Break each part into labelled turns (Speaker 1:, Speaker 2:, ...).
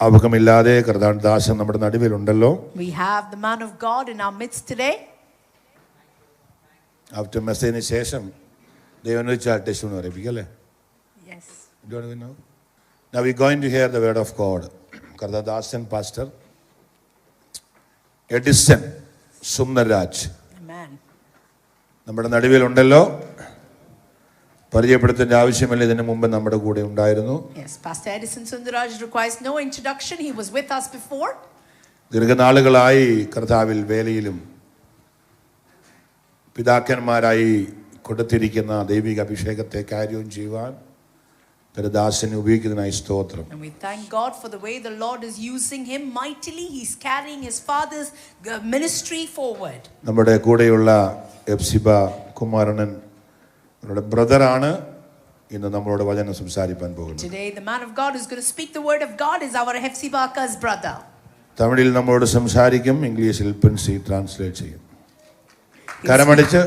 Speaker 1: അവകമില്ലാതെ കർത്താദാസൻ നമ്മുടെ നടുവിലുണ്ടല്ലോ.
Speaker 2: We have the man of God in our midst today.
Speaker 1: After മെസ്സേജിന് ശേഷം ദൈവം വെച്ചാൽ ടെസ്റ്റ് അറിയിപ്പിക്കല്ലേ?
Speaker 2: Yes.
Speaker 1: Now we are going to hear the word of God. കർത്താദാസൻ pastor Edison Sundarraj
Speaker 2: Amen.
Speaker 1: നമ്മുടെ നടുവിലുണ്ടല്ലോ. പരിചയപ്പെടുത്തേണ്ട ആവശ്യമില്ല, ഇതിനു മുമ്പ് നമ്മുടെ കൂടെ ഉണ്ടായിരുന്നു.
Speaker 2: Yes, Pastor Edison Sundaraj requires no introduction. He was with us before.
Speaker 1: ദീർഘനാളുകളായി കർത്താവിൽ വേലയിലും പിതാക്കന്മാരായി കൊടുത്തിരിക്കുന്ന ദൈവിക അഭിഷേകത്തെ കാര്യവും ചെയ്യുവാൻ ദാസനെ ഉപയോഗിക്കുന്നതിനായി സ്തോത്രം.
Speaker 2: And we thank God for the way the Lord is using him mightily. He's carrying his father's ministry forward.
Speaker 1: നമ്മുടെ കൂടെയുള്ള എഫ്സിബ കുമാരനൻ അവരുടെ ബ്രദറാണ് ഇന്ന് നമ്മളോട് വചനം സംസാരിക്കാൻ പോകുന്നത്.
Speaker 2: Today the man of God who's going to speak the word of God is our Hefsibaka's brother.
Speaker 1: തമിഴിൽ നമ്മളോട് സംസാരിക്കും, ഇംഗ്ലീഷിൽ പ്രിൻസി ട്രാൻസ്ലേറ്റ് ചെയ്യും. കരമടിച്ച്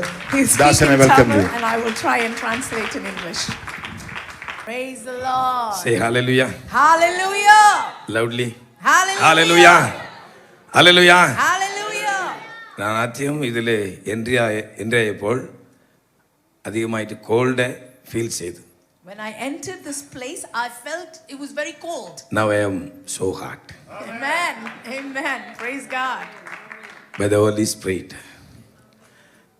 Speaker 1: ദാസനെ വെൽക്കം ചെയ്യും.
Speaker 2: And I will try and translate in English. Praise the Lord.
Speaker 3: Say hallelujah.
Speaker 2: Hallelujah.
Speaker 3: Loudly.
Speaker 2: Hallelujah.
Speaker 3: Hallelujah. Hallelujah.
Speaker 2: Hallelujah.
Speaker 3: நான் ആദ്യം ഇതിലെ എൻട്രിയായപ്പോൾ അധികമായിട്ട് കോൾഡ് ഫീൽ ചെയ്തു.
Speaker 2: When I entered this place, I felt it was very cold.
Speaker 3: Now I am so hot.
Speaker 2: Amen. Amen. Praise God.
Speaker 3: By the Holy Spirit.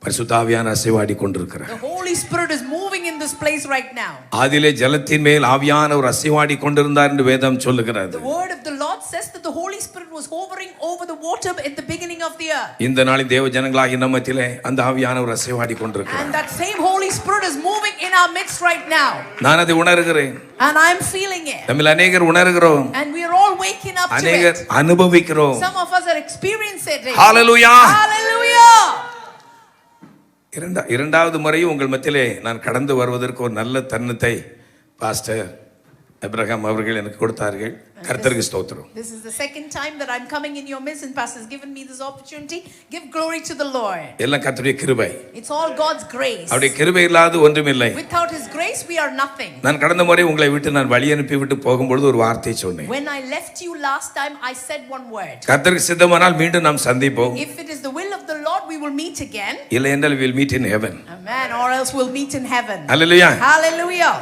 Speaker 3: பரிசுத்தாவியான அசைவாடி கொண்டிருக்கிறார்.
Speaker 2: The Holy Spirit is moving in this place right now.
Speaker 3: ஆதியிலே ஜலத்தின் மேல் ஆவியானவர் அசைவாடி கொண்டிருந்தார் என்று வேதம் சொல்லுகிறது.
Speaker 2: The word of the Lord says that the Holy Spirit was hovering over the water at the beginning of the earth.
Speaker 3: இந்த நாளில் தேவ ஜனங்களாகிய நம்மத்திலே அந்த ஆவியானவர் அசைவாடி கொண்டிருக்கிறார்.
Speaker 2: And that same Holy Spirit is moving in our midst right now.
Speaker 3: நான் அதை உணர்கிறேன்.
Speaker 2: And I am feeling it.
Speaker 3: நம்மில் அநேகர் உணர்கிறோம்.
Speaker 2: And we are all waking up to
Speaker 3: அநேகர்
Speaker 2: it.
Speaker 3: அனுபவிக்கிறோம்.
Speaker 2: Some of us are experiencing it.
Speaker 3: Hallelujah.
Speaker 2: Hallelujah.
Speaker 3: இரண்டாவது முறையும் உங்கள் மத்தியிலே நான் கடந்து வருவதற்கு ஒரு நல்ல தருணத்தை பாஸ்டர் அப்ரஹாம் அவர்கள் எனக்கு கொடுத்தார்கள். கர்த்தருக்கு ஸ்தோத்திரம்.
Speaker 2: This is the second time that I'm coming in your midst and pastor has given me this opportunity. Give glory to the Lord.
Speaker 3: எல்லாம் கர்த்தருடைய கிருபை.
Speaker 2: It's all God's grace.
Speaker 3: அவருடைய கிருபை இல்லாத ஒன்றுமில்லை.
Speaker 2: Without his grace we are nothing.
Speaker 3: நான் கடந்த முறை உங்களை விட்டு நான் வழி அனுப்பி விட்டு போகும்போது ஒரு வார்த்தை சொன்னேன்.
Speaker 2: When I left you last time I said one word.
Speaker 3: கர்த்தருக்கு சித்தமானால் மீண்டும் நாம் சந்திப்போம்.
Speaker 2: If it is the will of the Lord we will meet again.
Speaker 3: இல்லை என்றால் we will meet in heaven.
Speaker 2: Amen. Or else we'll meet in heaven.
Speaker 3: Hallelujah.
Speaker 2: Hallelujah.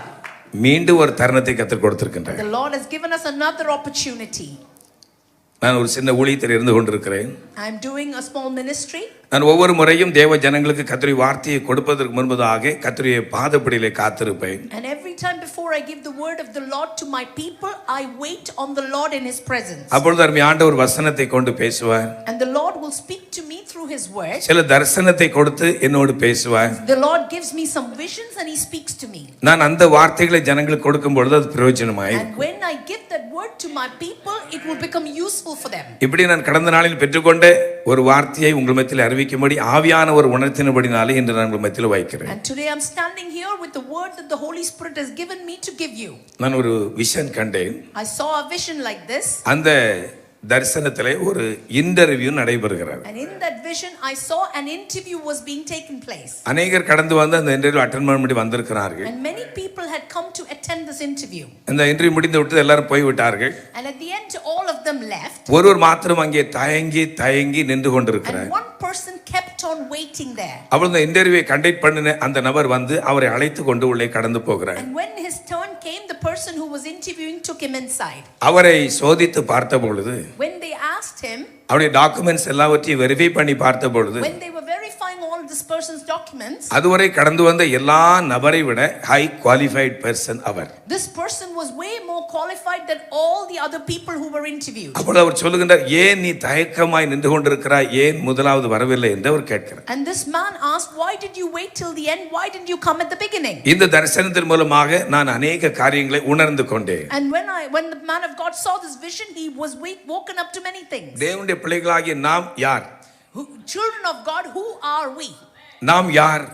Speaker 3: மீண்டும் ஒரு தருணத்தை கர்த்தர் கொடுத்திருக்கின்றார்.
Speaker 2: The Lord has given us another opportunity.
Speaker 3: நான் ஒரு சின்ன ஊழியத்தில் இருந்து கொண்டிருக்கிறேன்.
Speaker 2: I am doing a small ministry.
Speaker 3: நான் ஒவ்வொரு முறையும் தேவ ஜனங்களுக்கு கர்த்தருடைய வார்த்தையை கொடுப்பதற்கு முன்பதாக கர்த்தருடைய பாதப்படியிலே காத்திருப்பேன்.
Speaker 2: And every time before I give the word of the Lord to my people, I wait on the Lord in his presence.
Speaker 3: அப்பொழுது அருமை ஆண்டவர் வசனத்தை கொண்டு பேசுவார்.
Speaker 2: And the Lord will speak to me through his word.
Speaker 3: சில தரிசனத்தை கொடுத்து என்னோடு பேசுவார்.
Speaker 2: The Lord gives me some visions and he speaks to me.
Speaker 3: நான் அந்த வார்த்தைகளை ஜனங்களுக்கு கொடுக்கும் பொழுது அது பிரயோஜனமாய்.
Speaker 2: And when I give that word to my people, it will become useful for them.
Speaker 3: இப்படி நான் கடந்த நாளில் பெற்றுக்கொண்ட ஒரு வார்த்தையை உங்கள் மத்தியில் அறிவிக்கும்படி ஆவியான ஒரு உணர்த்தினபடினாலே இன்று நான் உங்கள் மத்தியில் வைக்கிறேன்.
Speaker 2: And today I'm standing here with the word that the Holy Spirit has given me to give you.
Speaker 3: நான் ஒரு விஷன் கண்டேன்.
Speaker 2: I saw a vision like this.
Speaker 3: அந்த தரிசனத்திலே ஒரு இன்டர்வியூ நடைபெறுகிறது.
Speaker 2: And in that vision I saw an interview was being taken place.
Speaker 3: அநேகர் கடந்து வந்து அந்த இன்டர்வியூ அட்டெண்ட் பண்ணி வந்திருக்கிறார்கள்.
Speaker 2: And many people had come to attend this interview.
Speaker 3: அந்த இன்டர்வியூ முடிந்து விட்டு எல்லாரும் போய் விட்டார்கள்.
Speaker 2: And at the end all of them left.
Speaker 3: ஒருவர் மாத்திரம் அங்கே தயங்கி நின்று கொண்டிருக்கிறார்.
Speaker 2: And one person kept on waiting there.
Speaker 3: அவள் அந்த இன்டர்வியூவை கண்டக்ட் பண்ணின அந்த நபர் வந்து அவரை அழைத்து கொண்டு உள்ளே கடந்து போகிறார்.
Speaker 2: And when his turn came, the person who was interviewing took him inside.
Speaker 3: அவரை சோதித்து பார்த்த பொழுது,
Speaker 2: When they asked him,
Speaker 3: அவருடைய டாக்குமெண்ட்ஸ் எல்லாவற்றையும் வெரிஃபை பண்ணி பார்த்த பொழுது,
Speaker 2: when they were verifying all this person's documents,
Speaker 3: அதுவரை கடந்து வந்த எல்லா நபரை விட ஹை குவாலிஃபைட் பர்சன் அவர்.
Speaker 2: this person was way more qualified than all the other people who were interviewed.
Speaker 3: அப்பொழுது அவர் சொல்லுகின்றார், ஏன் நீ தயக்கமாய் நின்று கொண்டிருக்கிறாய், ஏன் முதலாவது வரவில்லை என்று அவர் கேட்கிறார்.
Speaker 2: And this man asked, why did you wait till the end? Why didn't you come at the beginning?
Speaker 3: இந்த தரிசனத்தின் மூலமாக நான் அநேக காரியங்களை உணர்ந்து கொண்டேன்.
Speaker 2: And when the man of God saw this vision, he was woken up to many things.
Speaker 3: தேவனுடைய பிள்ளைகளாகிய நாம் யார்?
Speaker 2: Children of God, who are we?
Speaker 3: நாம் யார்?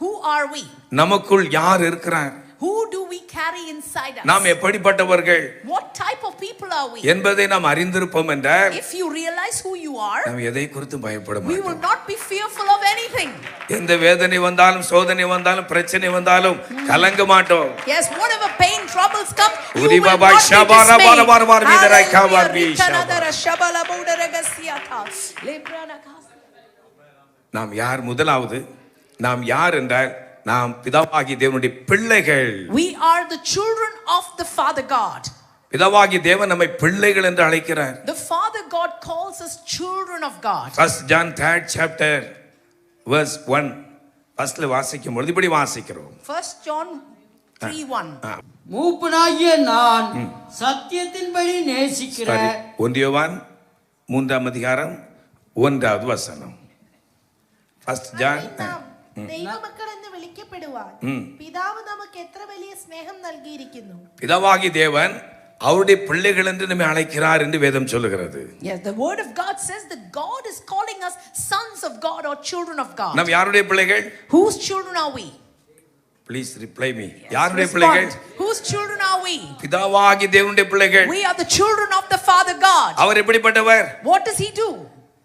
Speaker 2: Who are we?
Speaker 3: நமக்குள் யார் இருக்கிறார்?
Speaker 2: Who do we carry inside us?
Speaker 3: நாம் எப்படிப்பட்டவர்கள்?
Speaker 2: What type of people are we?
Speaker 3: என்பதை நாம் அறிந்திருப்போம் என்றால்,
Speaker 2: If you realize who you are,
Speaker 3: நாம் எதை குறித்து பயப்பட
Speaker 2: we
Speaker 3: மாட்டோம்.
Speaker 2: will not be fearful of anything.
Speaker 3: எந்த வேதனை வந்தாலும் சோதனை வந்தாலும் பிரச்சனை வந்தாலும் கலங்க மாட்டோம்.
Speaker 2: Yes, whatever pain troubles come, you
Speaker 3: Uri
Speaker 2: will
Speaker 3: baba
Speaker 2: not be
Speaker 3: shabara bara
Speaker 2: dismayed.
Speaker 3: bara bara vidara kavar bi
Speaker 2: Hallelujah. Rikanadara shabala bodaregasiata. Lebranaka.
Speaker 3: நாம் யார்? முதலாவது நாம் யார் என்றால் நாம் பிதாவாகிய தேவனுடைய பிள்ளைகள்.
Speaker 2: We are the children of the Father God.
Speaker 3: பிதாவாகிய தேவன் நம்மை பிள்ளைகள் என்று அழைக்கிறார்.
Speaker 2: The Father God calls us children of God.
Speaker 3: 1 John 3rd chapter verse 1 ஃபர்ஸ்ட்ல வாசிக்கும் பொழுது இப்படி வாசிக்கிறோம்.
Speaker 2: 1 John 3:1.
Speaker 4: மூப்பனாகிய நான் சத்தியத்தின்படி நேசிக்கிற
Speaker 3: சரி, 1 யோவான் 3ஆம் அதிகாரம் 1வது வசனம். 1 John
Speaker 5: ദൈവമക്കളെന്ന് വിളിക്കപ്പെടുവാൻ പിതാവ് നമുക്ക് എത്ര വലിയ സ്നേഹം നൽകിയിരിക്കുന്നു.
Speaker 3: பிதாவாகிய தேவன் அவருடைய பிள்ளைகள் என்று நம்மை அழைக்கிறார் என்று வேதம் சொல்லுகிறது.
Speaker 2: Yes, the word of God says that God is calling us sons of God or children of God.
Speaker 3: நாம் யாருடைய பிள்ளைகள்?
Speaker 2: Whose children are we?
Speaker 3: Please reply me. யாருடைய பிள்ளைகள்?
Speaker 2: Respond. Whose children are we?
Speaker 3: பிதாவாகிய தேவனுடைய பிள்ளைகள்.
Speaker 2: We are the children of the Father God.
Speaker 3: அவர் எப்படிப்பட்டவர்?
Speaker 2: What does he do?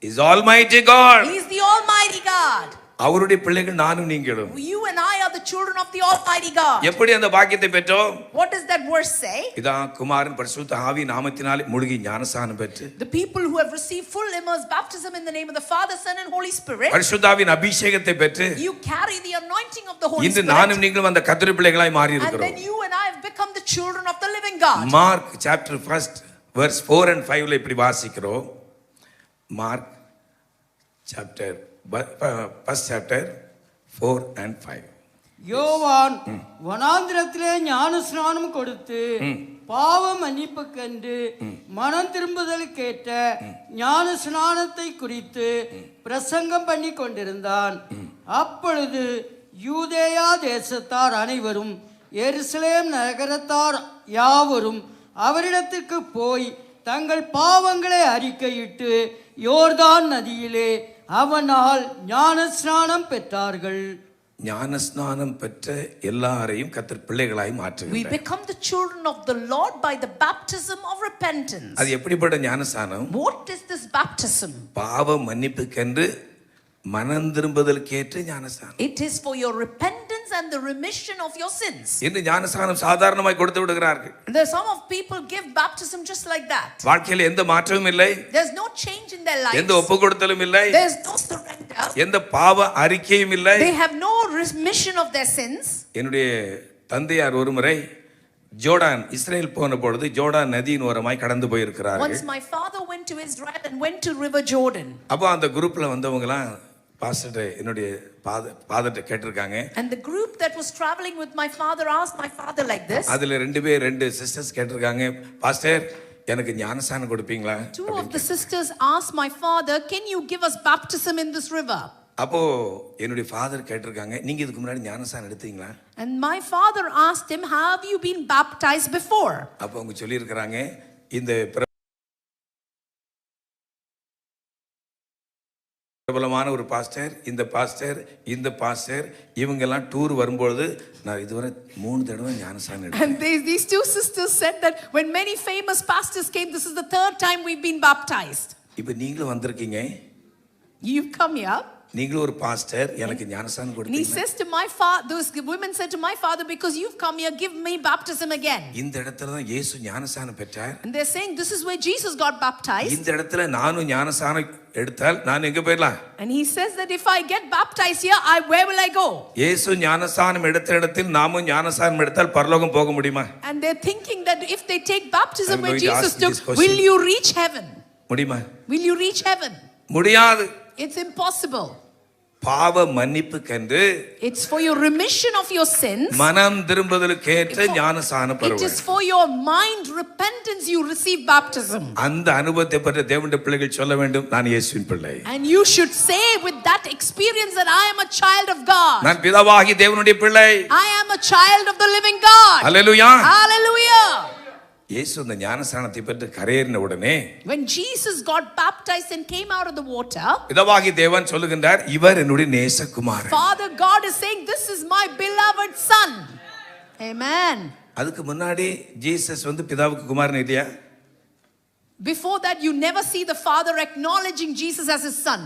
Speaker 3: Is Almighty God.
Speaker 2: He is the Almighty God.
Speaker 3: அவருடைய பிள்ளைகள் நானும் நீங்களும்.
Speaker 2: You and I are the children of the Almighty God.
Speaker 3: எப்படி அந்த பாக்கியத்தை பெற்றோம்?
Speaker 2: What does that verse say?
Speaker 3: பிதா குமாரன் பரிசுத்த ஆவி நாமத்தினாலே முழுகி ஞானஸ்நானம் பெற்று
Speaker 2: The people who have received full immersed baptism in the name of the Father, Son and Holy Spirit.
Speaker 3: பரிசுத்த ஆவியின் அபிஷேகத்தை பெற்று
Speaker 2: You carry the anointing of the Holy
Speaker 3: இன்று
Speaker 2: Spirit.
Speaker 3: நானும் நீங்களும் அந்த கர்த்தருடைய பிள்ளைகளாய் மாறி
Speaker 2: And
Speaker 3: இருக்கிறோம்.
Speaker 2: then you and I have become the children of the living God.
Speaker 3: Mark chapter 1 verse 4 and 5ல இப்படி வாசிக்கிறோம். Mark chapter first chapter 4 and 5.
Speaker 4: யோவான் வனாந்திரத்திலே ஞானஸ்நானம் கொடுத்து பாவ மன்னிப்புக்கென்று மனம் திரும்புதலுக்கேற்ற ஞானஸ்நானத்தை குறித்து பிரசங்கம் பண்ணி கொண்டிருந்தான். அப்பொழுது யூதேயா தேசத்தார் அனைவரும் எருசலேம் நகரத்தார் யாவரும் அவரிடத்திற்கு போய் தங்கள் பாவங்களை அறிக்கையிட்டு யோர்தான் நதியிலே அவனால் ஞானஸ்நானம் பெற்றார்கள்.
Speaker 3: ஞானஸ்நானம் பெற்ற எல்லாரையும் கர்த்தர் பிள்ளைகளாய்
Speaker 2: We
Speaker 3: மாற்றுகிறார்.
Speaker 2: become the children of the Lord by the baptism of repentance.
Speaker 3: அது எப்படிப்பட்ட ஞானஸ்நானம்?
Speaker 2: What is this baptism?
Speaker 3: பாவ மன்னிப்புக்கென்று மனம் திரும்புதலுக்கேற்ற ஞானஸ்நானம்.
Speaker 2: It is for your repentance and the remission of your sins.
Speaker 3: இந்த ஞானஸ்நானம் சாதாரணமாய் கொடுத்து விடுகிறார்கள்.
Speaker 2: There some of people give baptism just like that.
Speaker 3: வாழ்க்கையில் எந்த மாற்றமும் இல்லை,
Speaker 2: There's no change in their lives.
Speaker 3: எந்த ஒப்பு கொடுத்தலும் இல்லை,
Speaker 2: There's no surrender.
Speaker 3: எந்த பாவ அறிக்கையும் இல்லை.
Speaker 2: They have no remission of their sins.
Speaker 3: என்னுடைய தந்தையார் ஒருமுறை ஜோர்டான் இஸ்ரேல் போன பொழுது ஜோர்டான் நதியின் ஓரமாய் கடந்து போயிருக்கிறார்கள்.
Speaker 2: Once my father went to Israel and went to River Jordan.
Speaker 3: அப்போ அந்த குரூப்ல வந்தவங்கலாம் பாஸ்டர் என்னுடைய ஃபாதர்ட்ட கேட்டிருக்காங்க.
Speaker 2: And the group that was traveling with my father asked my father like this.
Speaker 3: அதுல ரெண்டு சிஸ்டர்ஸ் கேட்டிருக்காங்க, பாஸ்டர் எனக்கு ஞானஸ்நானம் கொடுப்பீங்களா?
Speaker 2: Two of the sisters asked my father, can you give us baptism in this river?
Speaker 3: அப்போ என்னுடைய father கேட்டிருக்காங்க, நீங்க இதுக்கு முன்னாடி ஞானஸ்நானம் எடுத்தீங்களா?
Speaker 2: And my father asked him, have you been baptized before?
Speaker 3: அப்போ அவங்க சொல்லி இருக்காங்க, இந்த பிரபலமான ஒரு பாஸ்டர், இந்த பாஸ்டர் இவங்க எல்லாம் டூர் வரும்போது நான் இதுவரை 3 தடவை ஞானஸ்நானம் எடுத்தேன்.
Speaker 2: And these two sisters said that when many famous pastors came, this is the 3rd time we've been baptized.
Speaker 3: இப்போ நீங்களும் வந்திருக்கீங்க,
Speaker 2: You've come here.
Speaker 3: நீங்களும் ஒரு பாஸ்டர், எனக்கு ஞானஸ்நானம்
Speaker 2: And he
Speaker 3: கொடுத்தீங்க.
Speaker 2: says to my father, those women said to my father, because you've come here, give me baptism again.
Speaker 3: இந்த இடத்துல தான் இயேசு ஞானஸ்நானம் பெற்றார்.
Speaker 2: And they're saying this is where Jesus got baptized.
Speaker 3: இந்த இடத்துல நானும் ஞானஸ்நானம் எடுத்தால் நான் எங்க போயிடலாம்?
Speaker 2: And he says that if I get baptized here, where will I go?
Speaker 3: இயேசு ஞானஸ்நானம் எடுத்த இடத்தில் நாமும் ஞானஸ்நானம் எடுத்தால் பரலோகம் போக முடியுமா?
Speaker 2: And they're thinking that if they take baptism
Speaker 3: I'm
Speaker 2: where
Speaker 3: going to
Speaker 2: Jesus
Speaker 3: ask
Speaker 2: took,
Speaker 3: this question.
Speaker 2: will you reach heaven?
Speaker 3: முடியுமா?
Speaker 2: Will you reach heaven?
Speaker 3: முடியாது.
Speaker 2: It's impossible.
Speaker 3: பாவ மன்னிப்புக்கென்று
Speaker 2: It's for your remission of your sins.
Speaker 3: மனம் திரும்புதலுக்கேற்ற ஞானஸ்நானம்
Speaker 2: It
Speaker 3: பெறுவது.
Speaker 2: is for your mind repentance you receive baptism.
Speaker 3: அந்த அனுபவத்தை பற்றி தேவனுடைய பிள்ளைகள் சொல்ல வேண்டும், நான் இயேசுவின் பிள்ளை.
Speaker 2: And you should say with that experience that I am a child of God.
Speaker 3: நான் பிதாவாகிய தேவனுடைய பிள்ளை.
Speaker 2: I am a child of the living God.
Speaker 3: Hallelujah.
Speaker 2: Hallelujah.
Speaker 3: இயேசு அந்த ஞானஸ்நானத்தை பெற்று கரையேறின உடனே
Speaker 2: When Jesus got baptized and came out of the water,
Speaker 3: பிதாவாகிய தேவன் சொல்லுகின்றார், இவர் என்னுடைய நேசகுமாரன்.
Speaker 2: Father God is saying, this is my beloved son. Amen.
Speaker 3: அதுக்கு முன்னாடி ஜீசஸ் பிதாவுக்கு குமாரன் இல்லையா?
Speaker 2: Before that you never see the Father acknowledging Jesus as his son.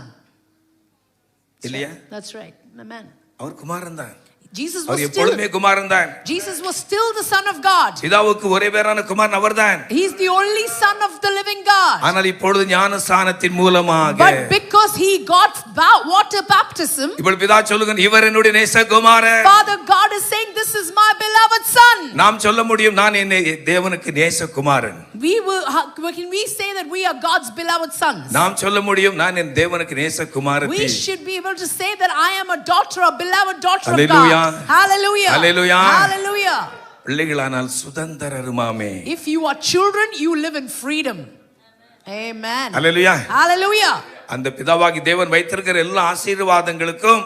Speaker 3: இல்லையா?
Speaker 2: That's right. Amen.
Speaker 3: அவர் குமாரன் தான்.
Speaker 2: Jesus
Speaker 3: அவர்
Speaker 2: was
Speaker 3: எப்பொழுதுமே
Speaker 2: still,
Speaker 3: குமாரன் தான்.
Speaker 2: Jesus was still the Son of God.
Speaker 3: பிதாவுக்கு ஒரே பேரான குமாரன் அவர்தான்.
Speaker 2: He is the only Son of the living God.
Speaker 3: ஆனால் இப்பொழுது ஞானஸ்நானத்தின் மூலமாக
Speaker 2: But because he got water baptism,
Speaker 3: இப்பொழுது பிதா சொல்லுங்க இவர் என்னுடைய நேசகுமாரன்.
Speaker 2: Father God is saying, this is my beloved Son.
Speaker 3: நாம் சொல்ல முடியும் நான் என்னை தேவனுக்கு நேசகுமாரன்.
Speaker 2: Can we say that we are God's beloved sons?
Speaker 3: நாம் சொல்ல முடியும் நான் என் தேவனுக்கு நேசகுமாரத்தி.
Speaker 2: We should be able to say that I am a daughter, a beloved daughter of
Speaker 3: Hallelujah.
Speaker 2: God. Hallelujah.
Speaker 3: Hallelujah.
Speaker 2: Hallelujah.
Speaker 3: பிள்ளைகளானால் சுதந்திரருமாமே.
Speaker 2: If you are children, you live in freedom. Amen.
Speaker 3: Hallelujah.
Speaker 2: Hallelujah.
Speaker 3: அந்த பிதாவாகி தேவன் வைத்திருக்கிற எல்லா ஆசீர்வாதங்களுக்கும்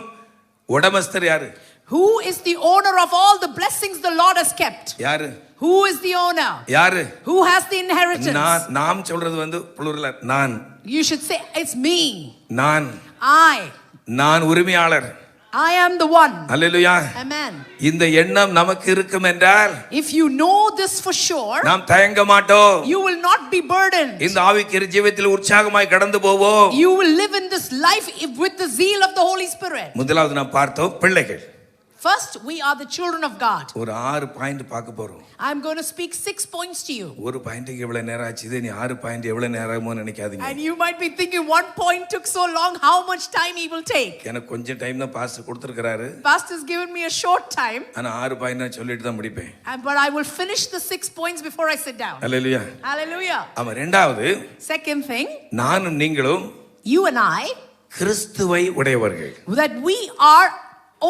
Speaker 3: உடமஸ்தர் யாரு?
Speaker 2: Who is the owner of all the blessings the Lord has kept?
Speaker 3: யாரு?
Speaker 2: Who is the owner?
Speaker 3: யாரு?
Speaker 2: Who has the inheritance?
Speaker 3: நாம் சொல்றது plural நான்.
Speaker 2: You should say it's me.
Speaker 3: நான். நான் உரிமையாளர்.
Speaker 2: I am the one.
Speaker 3: Hallelujah.
Speaker 2: Amen.
Speaker 3: இந்த எண்ணம் நமக்கு இருக்கும் என்றால்
Speaker 2: if you know this for sure,
Speaker 3: நாம் தயங்க மாட்டோம்.
Speaker 2: you will not be burdened.
Speaker 3: இந்த ஆவிக்குரிய ஜீவிதத்தில் உற்சாகமாய் கடந்து போவோம்.
Speaker 2: You will live in this life with the zeal of the Holy Spirit.
Speaker 3: முதலாவது நாம் பார்த்தோம் பிள்ளைகள்.
Speaker 2: First, we are the children of God.
Speaker 3: ஒரு 6 பாயிண்ட் பார்க்க போறோம்.
Speaker 2: I'm going to speak 6 points to you.
Speaker 3: ஒரு பாயிண்ட்க்கு எவ்வளவு நேரம் ஆச்சு? நீ 6 பாயிண்ட் எவ்வளவு நேரமோ நினைக்காதீங்க.
Speaker 2: And you might be thinking one point took so long, how much time he will take?
Speaker 3: எனக்கு கொஞ்சம் டைம் தான் பாஸ்டர் கொடுத்திருக்காரு.
Speaker 2: Pastor has given me a short time.
Speaker 3: ஆனா 6 பாயிண்ட் நான் சொல்லிட்டு தான் முடிப்பேன்.
Speaker 2: But I will finish the 6 points before I sit down.
Speaker 3: Hallelujah.
Speaker 2: Hallelujah.
Speaker 3: ஆமா, இரண்டாவது,
Speaker 2: Second thing,
Speaker 3: நானும் நீங்களும்
Speaker 2: you and I,
Speaker 3: கிறிஸ்துவை உடையவர்கள்.
Speaker 2: that we are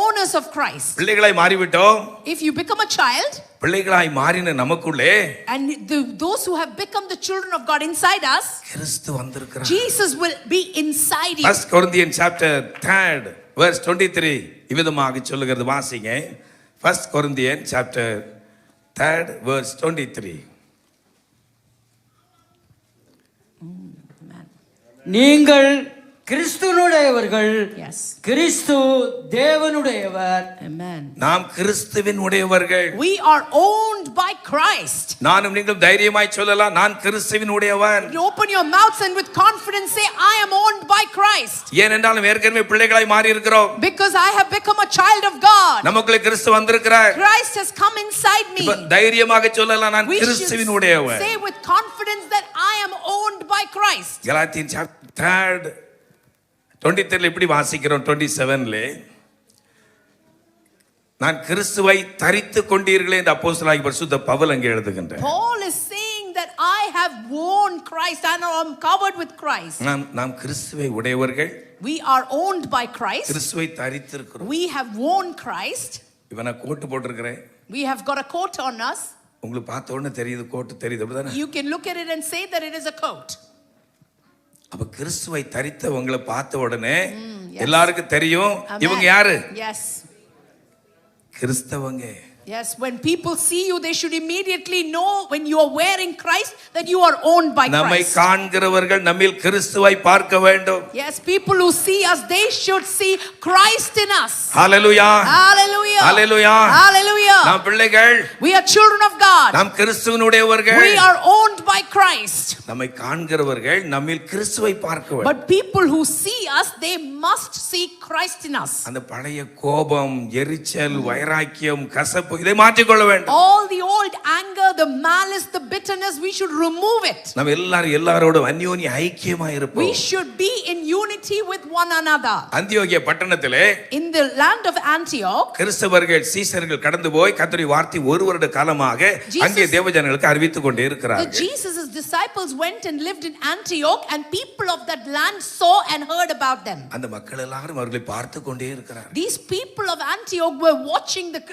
Speaker 2: owners of Christ.
Speaker 3: பிள்ளைகளாய் மாறிவிட்டோம்.
Speaker 2: If you become a child,
Speaker 3: பிள்ளைகளாய் மாறின நமக்குள்ளே,
Speaker 2: and those who have become the children of God inside us,
Speaker 3: கிறிஸ்து வந்திருக்கிறார்.
Speaker 2: Jesus will be inside you.
Speaker 3: 1 Corinthians chapter 3 verse 23 இவ்விதமாக சொல்லுகிறது, வாசிங்க. 1 Corinthians chapter 3 verse 23.
Speaker 4: நீங்கள் கிறிஸ்துனுடையவர்கள்.
Speaker 2: Yes.
Speaker 4: கிறிஸ்து தேவனுடையவர்.
Speaker 2: Amen.
Speaker 3: நாம் கிறிஸ்துவின் உடையவர்கள்.
Speaker 2: We are owned by Christ.
Speaker 3: நானும் நீங்களும் தைரியமாய் சொல்லலாம், நான் கிறிஸ்துவின் உடையவன்.
Speaker 2: You open your mouths and with confidence say, I am owned by Christ.
Speaker 3: ஏனென்றால் ஏற்கனவே பிள்ளைகளாய் மாறி இருக்கிறோம்.
Speaker 2: Because I have become a child of God.
Speaker 3: நமக்குள்ளே கிறிஸ்து வந்திருக்கிறார்.
Speaker 2: Christ has come inside me.
Speaker 3: தைரியமாக சொல்லலாம், நான்
Speaker 2: We
Speaker 3: கிறிஸ்துவின்
Speaker 2: should
Speaker 3: உடையவன்.
Speaker 2: say with confidence that I am owned by Christ.
Speaker 3: கலாத்தியன் chapter 3 23 இப்படி வாசிக்கிறோம். 27ல நான் கிறிஸ்துவை தரித்துக் கொண்டீர்களே என்று அப்போஸ்தலனாகிய பரிசுத்த பவுல் அங்கே எழுதுகின்றார்.
Speaker 2: Paul is saying that I have worn Christ and I am covered with Christ.
Speaker 3: நாம் கிறிஸ்துவை உடையவர்கள்.
Speaker 2: We are owned by Christ.
Speaker 3: கிறிஸ்துவை தரித்திருக்கிறோம்.
Speaker 2: We have worn Christ.
Speaker 3: இவன் நான் code போட்டுருக்கிறேன்.
Speaker 2: We have got a coat on us.
Speaker 3: உங்களுக்கு பார்த்த உடனே தெரியுது, கோட் தெரியுது, அப்படிதானே?
Speaker 2: You can look at it and say that it is a coat.
Speaker 3: அப்ப கிறிஸ்துவை தரித்தவங்களை பார்த்த உடனே எல்லாருக்கும் தெரியும் இவங்க யாரு.
Speaker 2: Yes.
Speaker 3: கிறிஸ்தவங்க.
Speaker 2: Yes, when people see you, they should immediately know when you are wearing Christ that you are owned by Christ.
Speaker 3: நம்மை காண்கிறவர்கள் நம்மில் கிறிஸ்துவை பார்க்க வேண்டும்.
Speaker 2: Yes, people who see us, they should see Christ in us.
Speaker 3: Hallelujah.
Speaker 2: Hallelujah.
Speaker 3: Hallelujah.
Speaker 2: Hallelujah.
Speaker 3: நாம் பிள்ளைகள்.
Speaker 2: We are children of God.
Speaker 3: நாம் கிறிஸ்துவினுடையவர்கள்.
Speaker 2: We are owned by Christ.
Speaker 3: நம்மை காண்கிறவர்கள் நம்மில் கிறிஸ்துவை பார்க்க வேண்டும்.
Speaker 2: But people who see us, they must see Christ in us.
Speaker 3: அந்த பழைய கோபம், எரிச்சல், வைராக்கியம், கசப்பு இதை மாற்றிக் கொள்ள வேண்டும்.
Speaker 2: All the old anger, the malice, the bitterness, we should remove it.
Speaker 3: நாம் எல்லாரோட அந்யோன்ய ஐக்கியமாய் இருப்போம்.
Speaker 2: We should be in unity with one another.
Speaker 3: அந்தியோகியா பட்டணத்திலே,
Speaker 2: in the land of Antioch,
Speaker 3: கிறிஸ்தவர்கள் சீஷர்கள் கடந்து போய் கர்த்தருடைய வார்த்தை ஒரு வருட காலமாக அங்கே தேவஜனங்களுக்கு அறிவித்துக் கொண்டே இருக்கிறார்கள்.
Speaker 2: The Jesus' disciples went and lived in Antioch and people of that land saw and heard about them.
Speaker 3: அந்த மக்கள் எல்லாரும் அவர்களை பார்த்து கொண்டே இருக்கிறார்கள்.
Speaker 2: These people of Antioch were watching the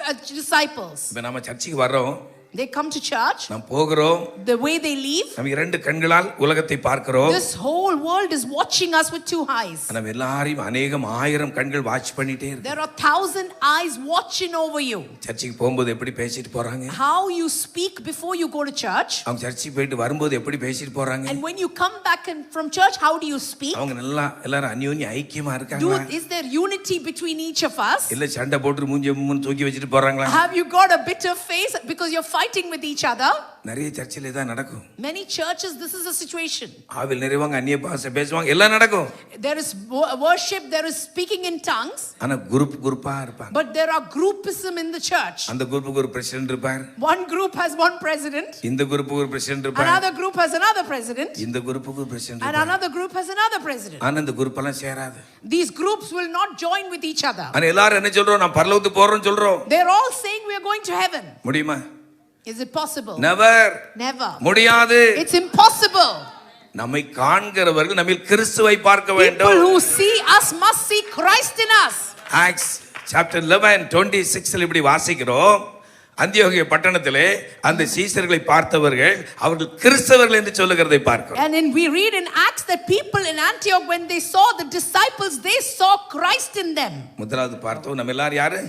Speaker 2: disciples.
Speaker 3: இப்ப நாம சர்ச்சுக்கு வர்றோம்.
Speaker 2: They come to church.
Speaker 3: நாம் போகிறோம்.
Speaker 2: The way they leave.
Speaker 3: நாம் இரண்டு கண்களால் உலகத்தை பார்க்கிறோம்.
Speaker 2: This whole world is watching us with two eyes.
Speaker 3: நாம் எல்லாரையும் அநேகம் ஆயிரம் கண்கள் வாட்ச் பண்ணிட்டே இருக்கு.
Speaker 2: There are 1,000 eyes watching over you.
Speaker 3: சர்ச்சுக்கு போகும்போது எப்படி பேசிட்டு போறாங்க?
Speaker 2: How you speak before you go to church.
Speaker 3: அவங்க சர்ச்சுக்கு போயிட்டு வரும்போது எப்படி பேசிட்டு போறாங்க?
Speaker 2: And when you come back from church, how do you speak?
Speaker 3: அவங்க எல்லாரும் அந்யோன்ய ஐக்கியமா இருக்காங்களா?
Speaker 2: Is there unity between each of us?
Speaker 3: இல்ல சண்டை போட்டு மூஞ்சி தூக்கி வச்சிட்டு போறாங்களா?
Speaker 2: Have you got a bitter face because you're fighting with each other.
Speaker 3: நிறைய சர்ச்சில் இதான் நடக்கும்.
Speaker 2: Many churches, this is the situation.
Speaker 3: ஆவில் நிறைவாங்க, அந்நிய பாஷை பேசுவாங்க, எல்லாம் நடக்கும்.
Speaker 2: There is worship, there is speaking in tongues.
Speaker 3: ஆனா குரூப்பா இருப்பாங்க.
Speaker 2: But there are groupism in the church.
Speaker 3: அந்த குரூப்புக்கு ஒரு பிரசிடென்ட் இருப்பார்.
Speaker 2: One group has one president.
Speaker 3: இந்த குரூப்புக்கு ஒரு பிரசிடென்ட் இருப்பார்.
Speaker 2: Another group has another president.
Speaker 3: இந்த குரூப்புக்கு ஒரு பிரசிடென்ட்
Speaker 2: And
Speaker 3: இருப்பார்.
Speaker 2: another group has another president.
Speaker 3: ஆனா இந்த குரூப் எல்லாம் சேராது.
Speaker 2: These groups will not join with each other.
Speaker 3: ஆனா எல்லாரும் என்ன சொல்றோம்? நான் பரலோகத்துக்கு போறோம்னு சொல்றோம்.
Speaker 2: They're all saying we are going to heaven.
Speaker 3: முடியுமா?
Speaker 2: Is it possible?
Speaker 3: Never. முடியாது.
Speaker 2: It's impossible.
Speaker 3: நம்மை காண்கிறவர்கள் நம்மில் கிறிஸ்துவை பார்க்க வேண்டும்.
Speaker 2: People who see us must see Christ in us.
Speaker 3: Acts chapter 11:26 இப்படி வாசிக்கிறோம். அந்தியோகிய பட்டணத்திலே அந்த சீஷர்களை பார்த்தவர்கள் அவர்கள் கிறிஸ்தவர்கள் என்று சொல்லுகிறதை பார்க்கிறோம்.
Speaker 2: And we read in Acts that people in Antioch, when they saw the disciples, they saw Christ in them.
Speaker 3: முதலாவது பார்த்தோம், நம்ம எல்லாரும் யாரு?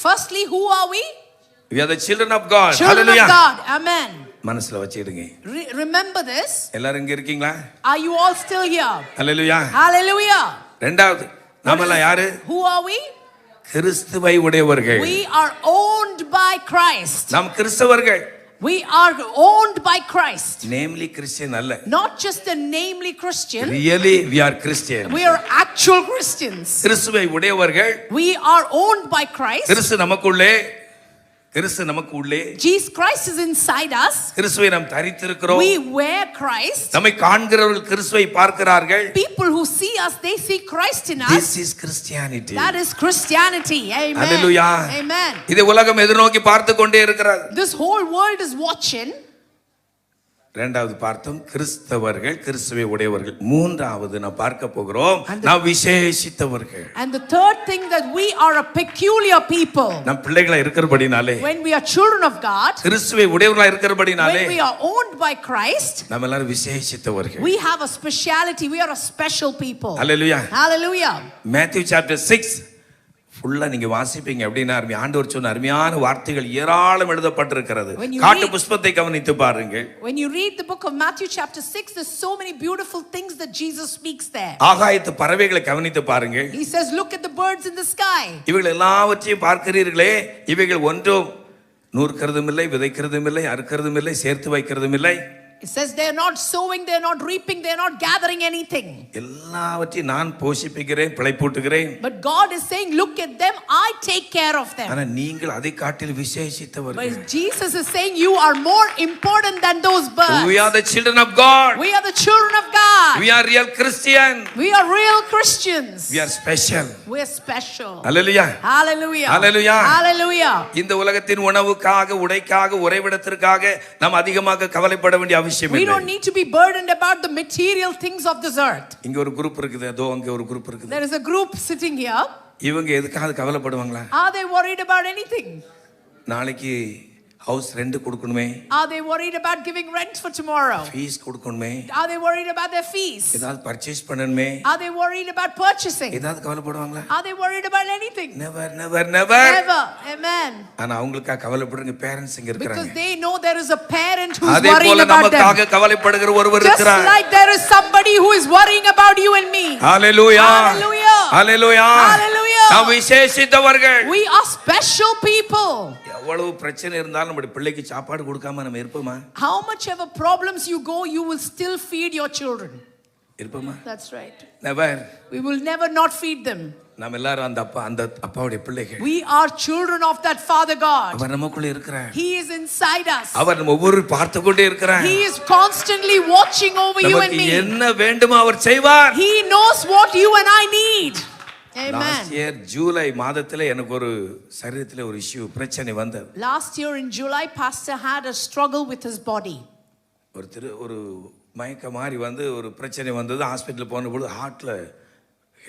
Speaker 2: Firstly, who are we?
Speaker 3: We are the children of God.
Speaker 2: Children
Speaker 3: Hallelujah.
Speaker 2: of God. Amen.
Speaker 3: மனசுல வச்சிடுங்க.
Speaker 2: Remember this.
Speaker 3: எல்லாரும் இங்க இருக்கீங்களா?
Speaker 2: Are you all still here?
Speaker 3: Hallelujah.
Speaker 2: Hallelujah.
Speaker 3: இரண்டாவது, நாம எல்லாம் யாரு?
Speaker 2: Who are we?
Speaker 3: கிறிஸ்துவை உடையவர்கள்.
Speaker 2: We are owned by Christ.
Speaker 3: நாம் கிறிஸ்தவர்கள்.
Speaker 2: We are owned by Christ.
Speaker 3: Namely Christian அல்ல.
Speaker 2: Not just a namely Christian.
Speaker 3: Really we are Christian.
Speaker 2: We are actual Christians.
Speaker 3: கிறிஸ்துவை உடையவர்கள்.
Speaker 2: We are owned by Christ.
Speaker 3: கிறிஸ்து நமக்குள்ளே, கிறிஸ்து நமக்குள்ளே.
Speaker 2: Jesus Christ is inside us.
Speaker 3: கிறிஸ்துவை நாம் தரித்திருக்கிறோம்.
Speaker 2: We wear Christ.
Speaker 3: நம்மை காண்கிறவர்கள் கிறிஸ்துவை பார்க்கிறார்கள்.
Speaker 2: People who see us, they see Christ in us.
Speaker 3: This is Christianity.
Speaker 2: That is Christianity. Amen.
Speaker 3: Hallelujah.
Speaker 2: Amen.
Speaker 3: இது உலகம் எதிர்நோக்கி பார்த்து கொண்டே இருக்கிறது.
Speaker 2: This whole world is watching.
Speaker 3: இரண்டாவது பார்த்தோம் கிறிஸ்தவர்கள், கிறிஸ்துவை உடையவர்கள். மூன்றாவது நாம் பார்க்க போகிறோம் நாம் விசேஷித்தவர்கள்.
Speaker 2: And the third thing, that we are a peculiar people.
Speaker 3: நம் பிள்ளைகளா இருக்கிறபடினாலே,
Speaker 2: When we are children of God,
Speaker 3: கிறிஸ்துவை உடையவர்களா இருக்கிறபடினாலே,
Speaker 2: when we are owned by Christ,
Speaker 3: நம்ம எல்லாரும் விசேஷித்தவர்கள்.
Speaker 2: we have a speciality. We are a special people.
Speaker 3: Hallelujah.
Speaker 2: Hallelujah.
Speaker 3: Matthew chapter 6 ஃபுல்லா நீங்க வாசிப்பீங்க அப்படின்னா ஆண்டவர் சொன்ன அருமையான வார்த்தைகள் ஏராளம் எழுதப்பட்டிருக்கிறது. காட்டு புஷ்பத்தை கவனித்து பாருங்கள்.
Speaker 2: When you read the book of Matthew chapter 6, there's so many beautiful things that Jesus speaks there.
Speaker 3: ஆகாயத்து பறவைகளை கவனித்து பாருங்கள்.
Speaker 2: He says, look at the birds in the sky.
Speaker 3: இவைகள் எல்லாவற்றையும் பார்க்கிறீர்களே, இவைகள் ஒன்றும் நூற்கிறதும் இல்லை, விதைக்கிறதும் இல்லை, அறுக்கிறதும் இல்லை, சேர்த்து வைக்கிறதும் இல்லை.
Speaker 2: It says they're not sowing, they're not reaping, they're not gathering anything.
Speaker 3: எல்லாவற்றையும் நான் போஷிப்பிக்கிறேன், பிழைப்பூட்டுகிறேன்.
Speaker 2: But God is saying, look at them, I take care of them.
Speaker 3: ஆனா நீங்கள் அதை காட்டில் விசேஷித்தவர்கள்.
Speaker 2: But Jesus is saying, you are more important than those birds.
Speaker 3: We are the children of God.
Speaker 2: We are the children of God.
Speaker 3: We are real Christian.
Speaker 2: We are real Christians.
Speaker 3: We are special.
Speaker 2: We are special.
Speaker 3: Hallelujah.
Speaker 2: Hallelujah.
Speaker 3: Hallelujah.
Speaker 2: Hallelujah.
Speaker 3: இந்த உலகத்தின் உணவுக்காக, உடைக்காக, உறைவிடத்திற்காக நாம் அதிகமாக கவலைப்பட வேண்டிய அவசியம்
Speaker 2: We
Speaker 3: இல்லை.
Speaker 2: don't need to be burdened about the material things of this earth.
Speaker 3: இங்க ஒரு குரூப் இருக்குது, அதோ அங்க ஒரு குரூப் இருக்குது.
Speaker 2: There is a group sitting here.
Speaker 3: இவங்க எதுக்காக கவலைப்படுவாங்களா?
Speaker 2: Are they worried about anything?
Speaker 3: நாளைக்கு ஹவுஸ் ரெண்ட் கொடுக்கணுமே.
Speaker 2: Are they worried about giving rent for tomorrow?
Speaker 3: Fees கொடுக்கணுமே.
Speaker 2: Are they worried about their fees?
Speaker 3: ஏதாவது பர்ச்சேஸ் பண்ணணுமே.
Speaker 2: Are they worried about purchasing?
Speaker 3: ஏதாவது கவலைப்படுவாங்களா?
Speaker 2: Are they worried about anything?
Speaker 3: Never, never, never.
Speaker 2: Never. Amen.
Speaker 3: ஆனா அவங்களுக்காக கவலைப்படுறங்க parents இங்க
Speaker 2: Because
Speaker 3: இருக்காங்க.
Speaker 2: they know there is a parent who is
Speaker 3: அதே
Speaker 2: worrying
Speaker 3: போல
Speaker 2: about them.
Speaker 3: நமக்காக கவலைப்படுகிற ஒருவர்
Speaker 2: Just
Speaker 3: இருக்கிறார்.
Speaker 2: like there is somebody who is worrying about you and me.
Speaker 3: Hallelujah.
Speaker 2: Hallelujah.
Speaker 3: Hallelujah.
Speaker 2: Hallelujah.
Speaker 3: நாம் விசேஷித்தவர்கள்.
Speaker 2: We are special people.
Speaker 3: எவ்வளவு பிரச்சனை இருந்தாலும் நம்ம பிள்ளைக்கு சாப்பாடு கொடுக்காம நம்ம இருப்போமா?
Speaker 2: How much ever problems you go, you will still feed your children.
Speaker 3: இருப்போமா?
Speaker 2: That's right.
Speaker 3: Never.
Speaker 2: We will never not feed them.
Speaker 3: நாம் எல்லாரும் அந்த அப்பாவுடைய பிள்ளைகள்.
Speaker 2: We are children of that Father God.
Speaker 3: அவர் நமக்குள்ள இருக்கிறார்.
Speaker 2: He is inside us.
Speaker 3: அவர் நம்ம ஒவ்வொரு பார்த்து கொண்டே இருக்கிறார்.
Speaker 2: He is constantly watching over you and me.
Speaker 3: நமக்கு என்ன வேண்டுமோ அவர் செய்வார்.
Speaker 2: He knows what you and I need. Amen.
Speaker 3: Last year July மாதத்திலே எனக்கு ஒரு சரீரத்திலே ஒரு இஷ்யூ பிரச்சனை வந்தது.
Speaker 2: Last year in July, Pastor had a struggle with his body.
Speaker 3: ஒரு மயக்க மாதிரி வந்து ஒரு பிரச்சனை வந்தது. ஹாஸ்பிட்டல் போனபோது ஹார்ட்ல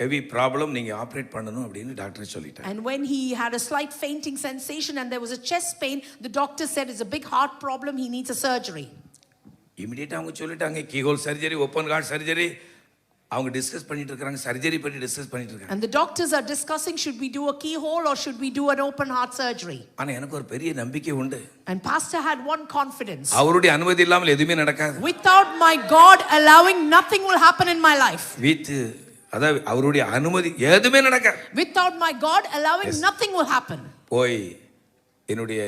Speaker 3: ஹெவி ப்ராப்ளம், நீங்க ஆபரேட் பண்ணணும் அப்படின்னு டாக்டர் சொல்லிட்டாங்க.
Speaker 2: And when he had a slight fainting sensation and there was a chest pain, the doctor said it's a big heart problem, he needs a surgery.
Speaker 3: இமிடியேட்டா அவங்க சொல்லிட்டாங்க keyhole surgery, open heart surgery. அவங்க discuss பண்ணிட்டு இருக்காங்க, surgery பத்தி discuss பண்ணிட்டு இருக்காங்க.
Speaker 2: And the doctors are discussing, should we do a keyhole or should we do an open heart surgery?
Speaker 3: ஆனா எனக்கு ஒரு பெரிய நம்பிக்கை உண்டு.
Speaker 2: And Pastor had one confidence.
Speaker 3: அவருடைய அனுமதி இல்லாமல் எதுவுமே நடக்காது.
Speaker 2: Without my God allowing, nothing will happen in my life.
Speaker 3: அதாவது அவருடைய அனுமதி எதுவுமே நடக்காது.
Speaker 2: Without my God allowing, nothing will happen.
Speaker 3: போய் என்னுடைய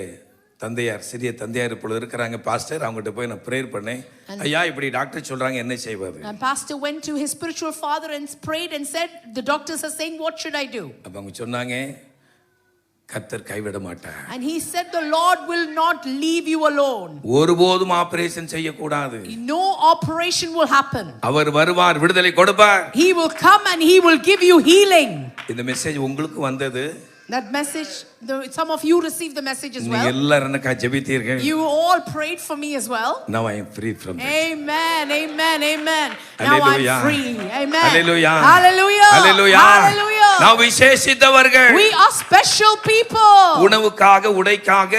Speaker 3: தந்தையார் சிறிய தந்தையார் இப்பொழுது இருக்கிறாங்க பாஸ்டர், அவங்ககிட்ட போய் நான் ப்ரேயர் பண்ணேன். ஐயா இப்படி டாக்டர் சொல்றாங்க, என்ன செய்வது?
Speaker 2: And pastor went to his spiritual father and prayed and said, the doctors are saying, what should I do?
Speaker 3: அப்ப அவங்க சொன்னாங்க, கர்த்தர் கைவிட மாட்டார்.
Speaker 2: And he said, the Lord will not leave you alone.
Speaker 3: ஒருபோதும் ஆபரேஷன் செய்ய கூடாது.
Speaker 2: No operation will happen.
Speaker 3: அவர் வருவார், விடுதலை கொடுப்பார்.
Speaker 2: He will come and he will give you healing.
Speaker 3: இந்த மெசேஜ் உங்களுக்கு வந்தது.
Speaker 2: That message, some of you received the message as
Speaker 3: நீங்க
Speaker 2: well.
Speaker 3: எல்லாரும் எனக்கா ஜெபித்தீர்கள்.
Speaker 2: You all prayed for me as well.
Speaker 3: Now I am free from that.
Speaker 2: Amen, amen, amen. Now
Speaker 3: Hallelujah.
Speaker 2: I'm free. Amen.
Speaker 3: Hallelujah.
Speaker 2: Hallelujah.
Speaker 3: Hallelujah.
Speaker 2: Hallelujah.
Speaker 3: Now விசேஷித்தவர்கள்.
Speaker 2: We are special people.
Speaker 3: உணவுக்காக, உடைக்காக,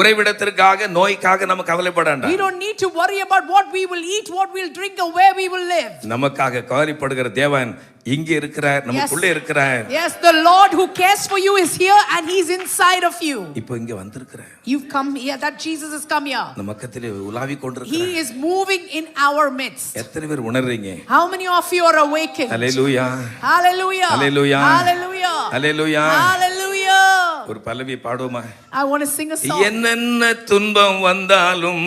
Speaker 3: உறைவிடத்திற்காக, நோய்க்காக நம்ம கவலைப்பட
Speaker 2: We
Speaker 3: வேண்டாம்.
Speaker 2: don't need to worry about what we will eat, what we'll drink, or where we will live.
Speaker 3: நமக்காக கவலைப்படுகிற தேவன் இங்க இருக்கிறார், நமக்குள்ளே இருக்கிறார்.
Speaker 2: Yes, the Lord who cares for you is here and he's inside of you.
Speaker 3: இப்போ இங்க வந்திருக்கிறார்.
Speaker 2: You've come here, that Jesus has come here.
Speaker 3: நம்ம பக்கத்திலே உலாவி
Speaker 2: He
Speaker 3: கொண்டிருக்கிறார்.
Speaker 2: is moving in our midst.
Speaker 3: எத்தனை பேர் உணர்றீங்க?
Speaker 2: How many of you are awakened?
Speaker 3: Hallelujah.
Speaker 2: Hallelujah.
Speaker 3: Hallelujah.
Speaker 2: Hallelujah.
Speaker 3: Hallelujah.
Speaker 2: Hallelujah.
Speaker 3: ஒரு பல்லவி பாடுவோமா?
Speaker 2: I want to sing a song.
Speaker 3: என்னென்ன துன்பம் வந்தாலும்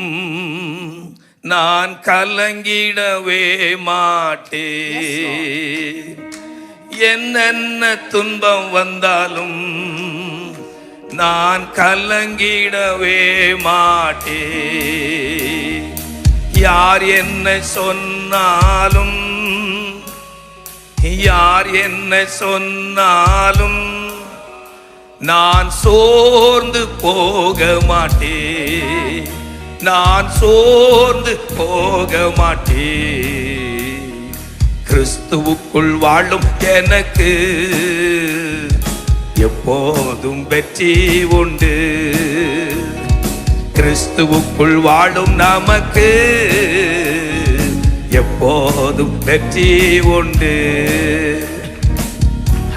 Speaker 3: நான் கலங்கிடவே மாட்டேன். என்னென்ன துன்பம் வந்தாலும் நான் கலங்கிடவே மாட்டேன். யார் என்ன சொன்னாலும், யார் என்ன சொன்னாலும் நான் சோர்ந்து போக மாட்டேன். நான் சோர்ந்து போக மாட்டேன். கிறிஸ்துவுக்குள் வாழும் எனக்கு எப்போதும் வெற்றி உண்டு. கிறிஸ்துவுக்குள் வாழும் நமக்கு எப்போதும் வெற்றி உண்டு.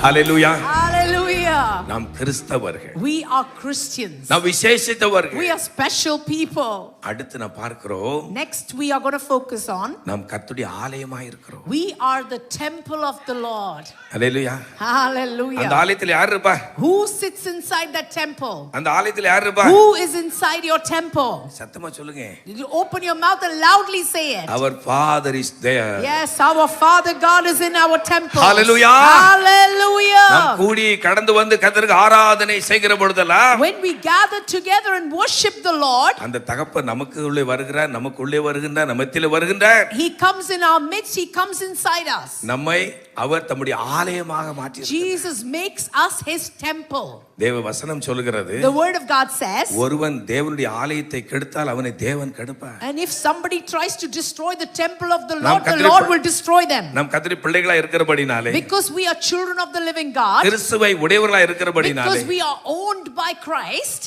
Speaker 3: ஹalleluya.
Speaker 2: Hallelujah.
Speaker 3: நாம் கிறிஸ்தவர்கள்.
Speaker 2: We are Christians.
Speaker 3: நாம் விசேஷித்தவர்கள்.
Speaker 2: We are special people.
Speaker 3: அடுத்து நான் பார்க்கிறோம்,
Speaker 2: Next we are going to focus on,
Speaker 3: நாம் கர்த்தருடைய ஆலயமாய் இருக்கிறோம்.
Speaker 2: we are the temple of the Lord.
Speaker 3: ஹalleluya. அந்த
Speaker 2: Hallelujah.
Speaker 3: ஆலயத்தில் யார் இருப்பா?
Speaker 2: Who sits inside that temple?
Speaker 3: அந்த ஆலயத்தில் யார் இருப்பா?
Speaker 2: Who is inside your temple?
Speaker 3: சத்தமா சொல்லுங்க.
Speaker 2: You open your mouth and loudly say it.
Speaker 3: Our Father is there.
Speaker 2: Yes, our Father God is in our temple.
Speaker 3: Hallelujah.
Speaker 2: Hallelujah.
Speaker 3: நாம் கூடி கடந்து வந்து கர்த்தருக்கு ஆராதனை செய்கிற பொழுதெல்லாம்
Speaker 2: When we gather together and worship the Lord,
Speaker 3: அந்த தகப்பன் நமக்கு உள்ளே வருகிறார், நமக்கு உள்ளே வருகின்றார், நம்மத்திலே வருகின்றார்.
Speaker 2: He comes in our midst, He comes inside us.
Speaker 3: நம்மை அவர் தம்முடைய ஆலயமாக மாற்றி
Speaker 2: Jesus makes us His temple.
Speaker 3: தேவ வசனம் சொல்லுகிறது,
Speaker 2: The word of God says,
Speaker 3: ஒருவன் தேவனுடைய ஆலயத்தை கெடுத்தால் அவனை தேவன் கெடுப்பார்.
Speaker 2: and if somebody tries to destroy the temple of the
Speaker 3: நாம்
Speaker 2: Lord, the
Speaker 3: கர்த்தருடைய
Speaker 2: Lord will destroy them.
Speaker 3: நம் கர்த்தருடைய பிள்ளைகளா இருக்கிறபடினாலே,
Speaker 2: Because we are children of the living God,
Speaker 3: கிறிஸ்துவை உடையவர்களா இருக்கிறபடினாலே,
Speaker 2: because we are owned by Christ,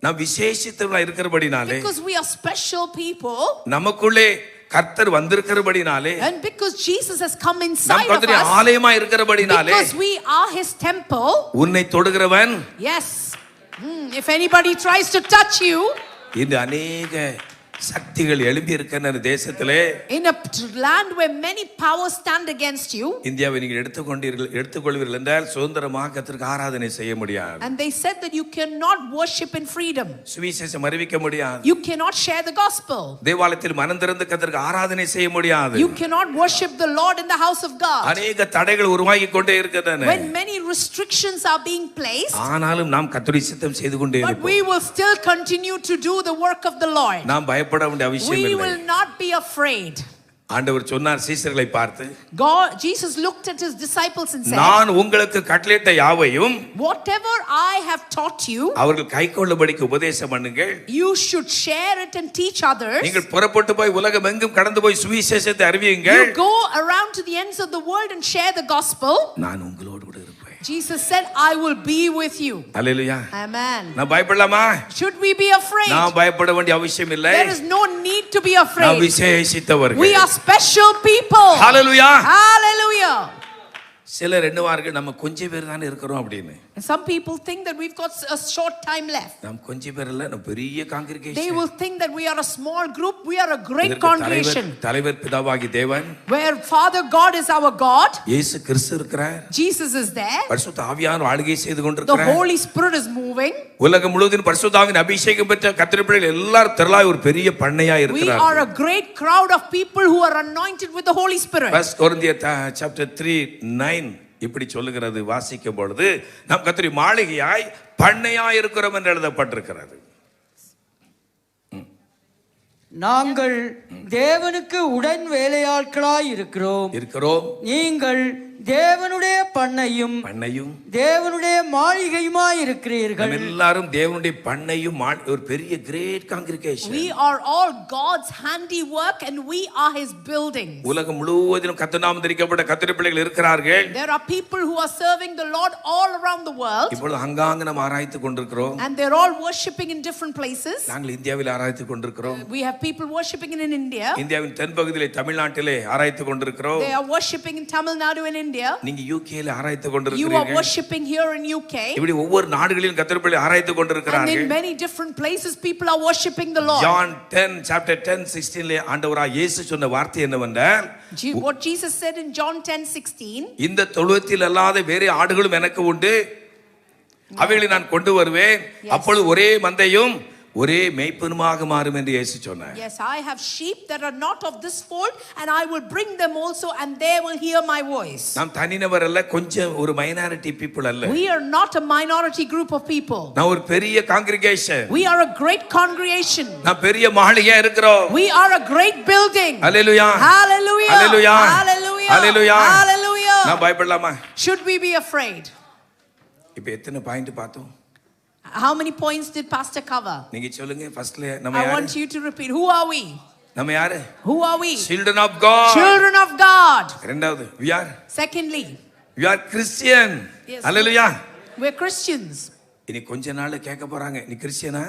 Speaker 3: நாம் விசேஷித்தவர்களா இருக்கிறபடினாலே,
Speaker 2: because we are special people,
Speaker 3: நமக்குள்ளே கர்த்தர் வந்திருக்கிறபடினாலே,
Speaker 2: and because Jesus has come
Speaker 3: நம்
Speaker 2: inside of
Speaker 3: கர்த்தருடைய
Speaker 2: us,
Speaker 3: ஆலயமா இருக்கிறபடினாலே,
Speaker 2: because we are His temple.
Speaker 3: உன்னை தொடுகிறவன்,
Speaker 2: Yes. If anybody tries to touch you,
Speaker 3: இந்த அநேக சக்திகள் எழும்பி இருக்கிற தேசத்திலே,
Speaker 2: in a land where many powers stand against you,
Speaker 3: இந்தியாவை நீங்கள் எடுத்துக்கொள்வீர்கள் என்றால் சுதந்திரமாக கர்த்தருக்கு ஆராதனை செய்ய முடியாது.
Speaker 2: and they said that you cannot worship in freedom,
Speaker 3: சுவிசேஷம் அறிவிக்க முடியாது.
Speaker 2: you cannot share the gospel,
Speaker 3: தேவாலயத்தில் மனம் திறந்து கர்த்தருக்கு ஆராதனை செய்ய முடியாது.
Speaker 2: you cannot worship the Lord in the house of God,
Speaker 3: அநேக தடைகள் உருவாகி கொண்டே இருக்கின்றன.
Speaker 2: when many restrictions are being placed,
Speaker 3: ஆனாலும் நாம் கர்த்தருடைய சித்தம் செய்து கொண்டே
Speaker 2: but
Speaker 3: இருப்போம்.
Speaker 2: we will still continue to do the work of the Lord.
Speaker 3: நாம் பயப்பட வேண்டிய அவசியம்
Speaker 2: We
Speaker 3: இல்லை.
Speaker 2: will not be afraid.
Speaker 3: ஆண்டவர் சொன்னார் சீஷர்களை பார்த்து,
Speaker 2: Jesus looked at his disciples and said,
Speaker 3: நான் உங்களுக்கு கட்டளையிட்ட யாவையும்
Speaker 2: whatever I have taught you,
Speaker 3: அவர்கள் கைக்கொள்ளும்படிக்கு உபதேசம் பண்ணுங்கள்.
Speaker 2: you should share it and teach others.
Speaker 3: நீங்கள் புறப்பட்டு போய் உலகம் எங்கும் கடந்து போய் சுவிசேஷத்தை அறிவியுங்கள்.
Speaker 2: You go around to the ends of the world and share the gospel.
Speaker 3: நான் உங்களோடு கூட இருப்பேன்.
Speaker 2: Jesus said, I will be with you.
Speaker 3: Hallelujah.
Speaker 2: Amen.
Speaker 3: நான் பயப்படலாமா?
Speaker 2: Should we be afraid?
Speaker 3: நான் பயப்பட வேண்டிய அவசியம் இல்லை.
Speaker 2: There is no need to be
Speaker 3: நான்
Speaker 2: afraid.
Speaker 3: விசேஷித்தவர்கள்.
Speaker 2: We are special people.
Speaker 3: Hallelujah.
Speaker 2: Hallelujah.
Speaker 3: சிலர் எண்ணுவார்கள் நம்ம கொஞ்சம் பேர் தான் இருக்கிறோம் அப்படின்னு.
Speaker 2: And some people think that we've got a short time left.
Speaker 3: நாம் கொஞ்சம் பேர் இல்ல, நம்ம பெரிய
Speaker 2: They
Speaker 3: congregation.
Speaker 2: will think that we are a small group. We are a great congregation.
Speaker 3: தலைவர் பிதாவாகி தேவன்,
Speaker 2: Where Father God is our God.
Speaker 3: இயேசு கிறிஸ்து இருக்கிறார்.
Speaker 2: Jesus is there.
Speaker 3: பரிசுத்த ஆவியானவர் ஆளுகை செய்து
Speaker 2: The
Speaker 3: கொண்டிருக்கிறார்.
Speaker 2: Holy Spirit is moving.
Speaker 3: உலகம் முழுவதும் பரிசுத்த ஆவியின் அபிஷேகம் பெற்ற கர்த்தருடைய பிள்ளைகள் எல்லாரும் திரளாய் ஒரு பெரிய பண்ணையா
Speaker 2: We
Speaker 3: இருக்கிறார்கள்.
Speaker 2: are a great crowd of people who are anointed with the Holy Spirit.
Speaker 3: First Corinthians chapter 3:9 இப்படி சொல்லுகிறது, வாசிக்கும் பொழுது நாம் கர்த்தருடைய மாளிகையாய் பண்ணையாய் இருக்கிறோம் என்று எழுதப்பட்டிருக்கிறது.
Speaker 4: நாங்கள் தேவனுக்கு உடன் வேலையாட்களாய் இருக்கிறோம். நீங்கள் தேவனுடைய பண்ணையும் தேவனுடைய மாளிகையுமாய் இருக்கிறீர்கள்.
Speaker 3: எல்லாரும் தேவனுடைய பண்ணையும் ஒரு பெரிய great congregation.
Speaker 2: We are all God's handiwork and we are his building.
Speaker 3: உலகம் முழுவதிலும் கர்த்தர் நாமம் தரிக்கப்பட்ட கர்த்தருடைய பிள்ளைகள் இருக்கிறார்கள்.
Speaker 2: There are people who are serving the Lord all around the world.
Speaker 3: இப்பொழுது அங்கங்க நாம் ஆராய்ந்து கொண்டிருக்கிறோம்.
Speaker 2: And they're all worshiping in different places.
Speaker 3: நாங்கள் இந்தியாவில் ஆராய்ந்து கொண்டிருக்கிறோம்.
Speaker 2: We have people worshiping in India.
Speaker 3: இந்தியாவின் தென்பகுதியிலே தமிழ்நாட்டிலே ஆராய்ந்து கொண்டிருக்கிறோம்.
Speaker 2: They are worshiping in Tamil Nadu and India.
Speaker 3: நீங்க யூகேல ஆராய்ந்து
Speaker 2: You
Speaker 3: கொண்டிருக்கிறீர்கள்.
Speaker 2: are worshiping here in UK.
Speaker 3: இப்படி ஒவ்வொரு நாடுகளிலும் கர்த்தருடைய பிள்ளைகள் ஆராய்ந்து
Speaker 2: And
Speaker 3: கொண்டிருக்கிறார்கள்.
Speaker 2: in many different places people are worshiping the Lord.
Speaker 3: John 10 chapter 10:16 ஆண்டவராகிய இயேசு சொன்ன வார்த்தை என்னவென்றால்,
Speaker 2: What Jesus said in John 10:16,
Speaker 3: இந்த தொழுவத்தில் அல்லாத வேறு ஆடுகளும் எனக்கு உண்டு, அவைகளை நான் கொண்டு வருவேன், அப்பொழுது ஒரே மந்தையும் ஒரே மேய்ப்பனுமாக மாறும் என்று இயேசு சொன்னார்.
Speaker 2: Yes, I have sheep that are not of this fold and I will bring them also and they will hear my voice.
Speaker 3: நாம் தனிநபர் அல்ல, கொஞ்சம் ஒரு மைனாரிட்டி பீப்புள் அல்ல.
Speaker 2: We are not a minority group of people.
Speaker 3: நான் ஒரு பெரிய congregation.
Speaker 2: We are a great congregation.
Speaker 3: நான் பெரிய மாளிகையா இருக்கிறோம்.
Speaker 2: We are a great building.
Speaker 3: Hallelujah.
Speaker 2: Hallelujah.
Speaker 3: Hallelujah.
Speaker 2: Hallelujah.
Speaker 3: Hallelujah.
Speaker 2: Hallelujah.
Speaker 3: நான் பயப்படலாமா?
Speaker 2: Should we be afraid?
Speaker 3: இப்போ எத்தனை பாயிண்ட் பார்த்தோம்?
Speaker 2: How many points did Pastor cover?
Speaker 3: நீங்க சொல்லுங்க. ஃபர்ஸ்ட்ல நம்ம
Speaker 2: I
Speaker 3: யாரு?
Speaker 2: want you to repeat. Who are we?
Speaker 3: நம்ம யாரு?
Speaker 2: Who are we?
Speaker 3: Children of God.
Speaker 2: Children of God.
Speaker 3: இரண்டாவது, we are
Speaker 2: Secondly,
Speaker 3: Christian.
Speaker 2: Yes.
Speaker 3: Hallelujah.
Speaker 2: we're Christians.
Speaker 3: இனி கொஞ்ச நாள்ல கேட்க போறாங்க, நீ கிறிஸ்டியனா?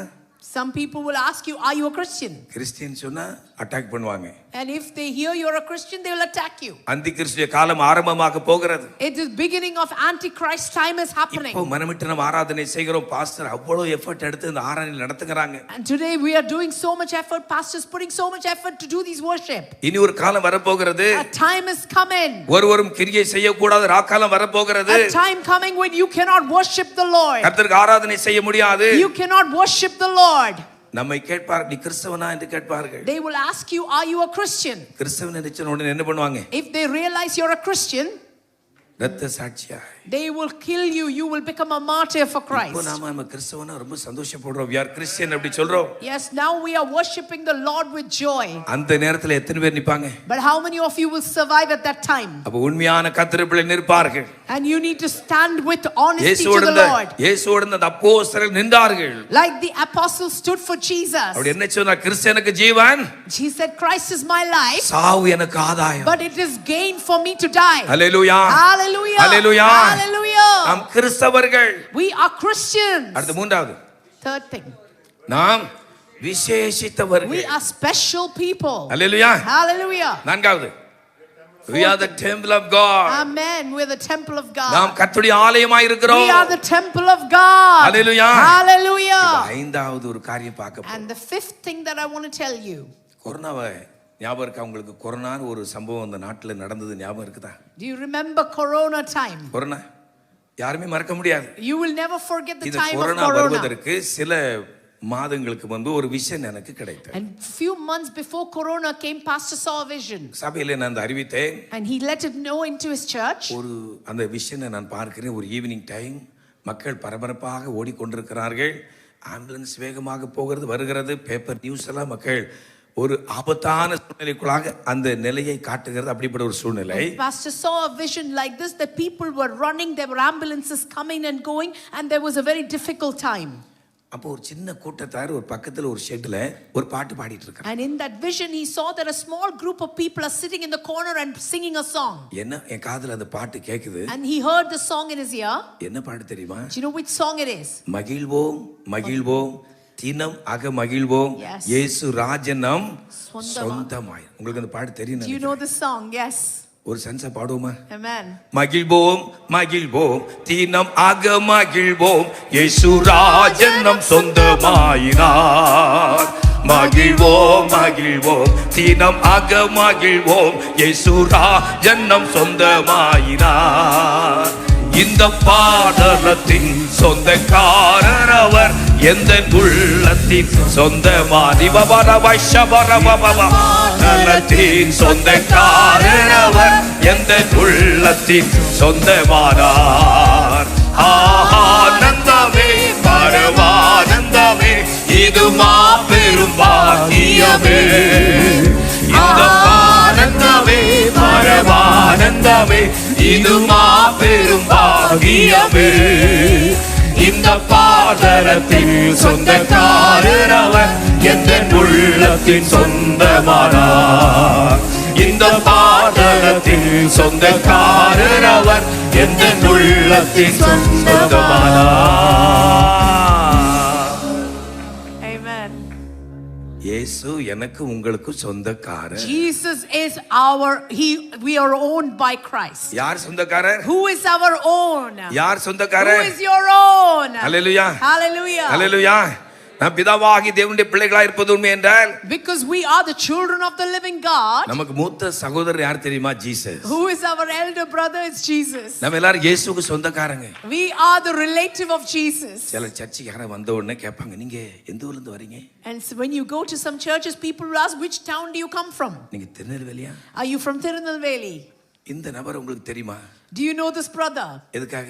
Speaker 2: Some people will ask you, are you a Christian?
Speaker 3: Christian சொன்னா அட்டாக் பண்ணுவாங்க.
Speaker 2: And if they hear you're a Christian, they will attack you.
Speaker 3: அந்தி கிறிஸ்துவிய காலம் ஆரம்பமாக போகிறது.
Speaker 2: It is beginning of Antichrist time is happening.
Speaker 3: இப்போ மனமிட்டு நம்ம ஆராதனை செய்கிறோம். பாஸ்டர் அவ்வளவு எஃபர்ட் எடுத்து இந்த ஆராதனை நடத்துகிறாங்க.
Speaker 2: And today we are doing so much effort. Pastors putting so much effort to do these worship.
Speaker 3: இனி ஒரு காலம் வர போகிறது.
Speaker 2: A time is coming.
Speaker 3: ஒருவரும் கிரியை செய்ய கூடாத ராக்காலம் வர போகிறது.
Speaker 2: A time coming when you cannot worship the Lord.
Speaker 3: கர்த்தருக்கு ஆராதனை செய்ய முடியாது.
Speaker 2: You cannot worship the Lord.
Speaker 3: நம்மை கேட்பார், நீ கிறிஸ்தவனா என்று கேட்பார்கள்.
Speaker 2: They will ask you, are you a Christian?
Speaker 3: கிறிஸ்தவன் என்று சொன்ன உடனே என்ன பண்ணுவாங்க?
Speaker 2: If they realize you're a Christian,
Speaker 3: இரத்த சாட்சியா
Speaker 2: they will kill you. You will become a martyr for
Speaker 3: இப்போ
Speaker 2: Christ.
Speaker 3: நாம கிறிஸ்தவனா ரொம்ப சந்தோஷப்படுறோம். we are Christian அப்படி சொல்றோம்.
Speaker 2: Yes, now we are worshiping the Lord with joy.
Speaker 3: அந்த நேரத்துல எத்தனை பேர் நிப்பாங்க?
Speaker 2: But how many of you will survive at that time?
Speaker 3: அப்ப உண்மையான கர்த்தருடைய பிள்ளைகள் நிற்பார்கள்.
Speaker 2: And you need to stand with honesty to the Lord.
Speaker 3: இயேசுவோடு அந்த அப்போஸ்தலர்கள் நின்றார்கள்.
Speaker 2: Like the apostles stood for Jesus.
Speaker 3: அப்படி என்ன சொன்னா? கிறிஸ்தனுக்கு ஜீவன்,
Speaker 2: He said, Christ is my life,
Speaker 3: சாவு எனக்கு ஆதாயம்.
Speaker 2: but it is gain for me to die.
Speaker 3: Hallelujah.
Speaker 2: Hallelujah.
Speaker 3: Hallelujah.
Speaker 2: Hallelujah.
Speaker 3: நாம் கிறிஸ்தவர்கள்.
Speaker 2: We are Christians.
Speaker 3: அடுத்து மூன்றாவது,
Speaker 2: Third thing,
Speaker 3: நாம் விசேஷித்தவர்கள்.
Speaker 2: we are special people.
Speaker 3: Hallelujah.
Speaker 2: Hallelujah.
Speaker 3: நான்காவது, we are the temple of God.
Speaker 2: Amen. We are the temple of
Speaker 3: நாம்
Speaker 2: God.
Speaker 3: கர்த்தருடைய ஆலயமாய் இருக்கிறோம்.
Speaker 2: We are the temple of God.
Speaker 3: Hallelujah.
Speaker 2: Hallelujah.
Speaker 3: ஐந்தாவது ஒரு காரியம் பார்க்க போறோம்.
Speaker 2: And the fifth thing that I want to tell you.
Speaker 3: கொரோனாவை ஞாபகம் இருக்கா உங்களுக்கு? கொரோனான்னு ஒரு சம்பவம் அந்த நாட்டில் நடந்தது ஞாபகம் இருக்குதா?
Speaker 2: Do you remember Corona time?
Speaker 3: Corona யாருமே மறக்க முடியாது.
Speaker 2: You will never forget the
Speaker 3: இந்த
Speaker 2: time of
Speaker 3: கொரோனா
Speaker 2: Corona.
Speaker 3: வருவதற்கு சில மாதங்களுக்கு முன்பு ஒரு விஷன் எனக்கு கிடைத்தது.
Speaker 2: And few months before Corona came, Pastor saw a vision.
Speaker 3: சபையிலே நான் அறிவித்தேன்.
Speaker 2: And he let it know into his church.
Speaker 3: ஒரு அந்த விஷனை நான் பார்க்கிறேன். ஒரு ஈவினிங் டைம், மக்கள் பரபரப்பாக ஓடிக்கொண்டிருக்கிறார்கள். ஆம்புலன்ஸ் வேகமாக போகிறது வருகிறது. பேப்பர் நியூஸ் எல்லாம் மக்கள் ஒரு ஆபத்தான சூழ்நிலைக்குள்ளாக அந்த நிலையை காட்டுகிறது. அப்படிப்பட்ட ஒரு சூழ்நிலை.
Speaker 2: Pastor saw a vision like this, that people were running, there were ambulances coming and going, and there was a very difficult time.
Speaker 3: அப்போ ஒரு சின்ன கூட்டத்தார் ஒரு பக்கத்துல ஒரு ஷெட்ல ஒரு பாட்டு பாடிட்டு இருக்காங்க.
Speaker 2: And in that vision he saw that a small group of people are sitting in the corner and singing a song.
Speaker 3: என்ன என் காதுல அந்த பாட்டு கேக்குது.
Speaker 2: And he heard the song in his ear.
Speaker 3: என்ன பாட்டு தெரியுமா?
Speaker 2: Do you know which song it is?
Speaker 3: மகிழ்வோம் மகிழ்வோம் தினம் அக மகிழ்வோம் இயேசு ராஜனம் சொந்தமாய். உங்களுக்கு அந்த பாட்டு தெரியும்?
Speaker 2: Do you know the song? Yes.
Speaker 3: ஒரு சென்ஸை பாடுவோமா?
Speaker 2: Amen.
Speaker 3: மகிழ்வோம் மகிழ்வோம் தீனம் ஆக மகிழ்வோம் இயேசு ராஜன் நம் சொந்தமாயினார். மகிழ்வோம் மகிழ்வோம் தீனம் ஆக மகிழ்வோம் இயேசு ராஜன் நம் சொந்தமாயினார். இந்த பாடலத்தின் சொந்தக்காரர் அவர், எந்த உள்ளத்தின் சொந்தமானத்தின் சொந்தக்காரர் அவர், எந்த உள்ளத்தின் சொந்தமானார். ஆனந்தமே பரமானந்தமே இது மாபெரும் பாக்கியமே. இந்த ஆனந்தமே பரமானந்தமே இது மாபெரும் பாக்கியமே. இந்த பாதரத்தின் சொந்தக்காரர் அவர், எந்த உள்ளத்தின் சொந்தமானார். இந்த பாதரத்தின் சொந்தக்காரர் அவர், எந்த உள்ளத்தின் சொந்தமானார்.
Speaker 2: Amen.
Speaker 3: இயேசு எனக்கு உங்களுக்கு சொந்தக்காரர்.
Speaker 2: Jesus is we are owned by Christ.
Speaker 3: யார் சொந்தக்காரர்?
Speaker 2: Who is our own?
Speaker 3: யார்
Speaker 2: Who
Speaker 3: சொந்தக்காரர்?
Speaker 2: is your own?
Speaker 3: Hallelujah.
Speaker 2: Hallelujah.
Speaker 3: ஹல்லேலூயா. நாம் பிதாவாகி தேவனுடைய பிள்ளைகளாய் இருப்பது உண்மை என்றால்,
Speaker 2: Because we are the children of the living God.
Speaker 3: நமக்கு மூத்த சகோதரர் யார் தெரியுமா? Jesus.
Speaker 2: Who is our elder brother? It's Jesus.
Speaker 3: நம்ம எல்லாரும் இயேசுவுக்கு சொந்தக்காரங்க.
Speaker 2: We are the relative of Jesus.
Speaker 3: சில சர்ச்சுக்கு யாரும் வந்த உடனே கேட்பாங்க, நீங்க எந்த ஊர்ல இருந்து வரீங்க?
Speaker 2: And so when you go to some churches, people will ask, which town do you come from?
Speaker 3: நீங்க திருநெல்வேலியா?
Speaker 2: Are you from Tirunelveli?
Speaker 3: இந்த நபர் உங்களுக்கு தெரியுமா?
Speaker 2: Do you know this brother?
Speaker 3: எதுக்காக?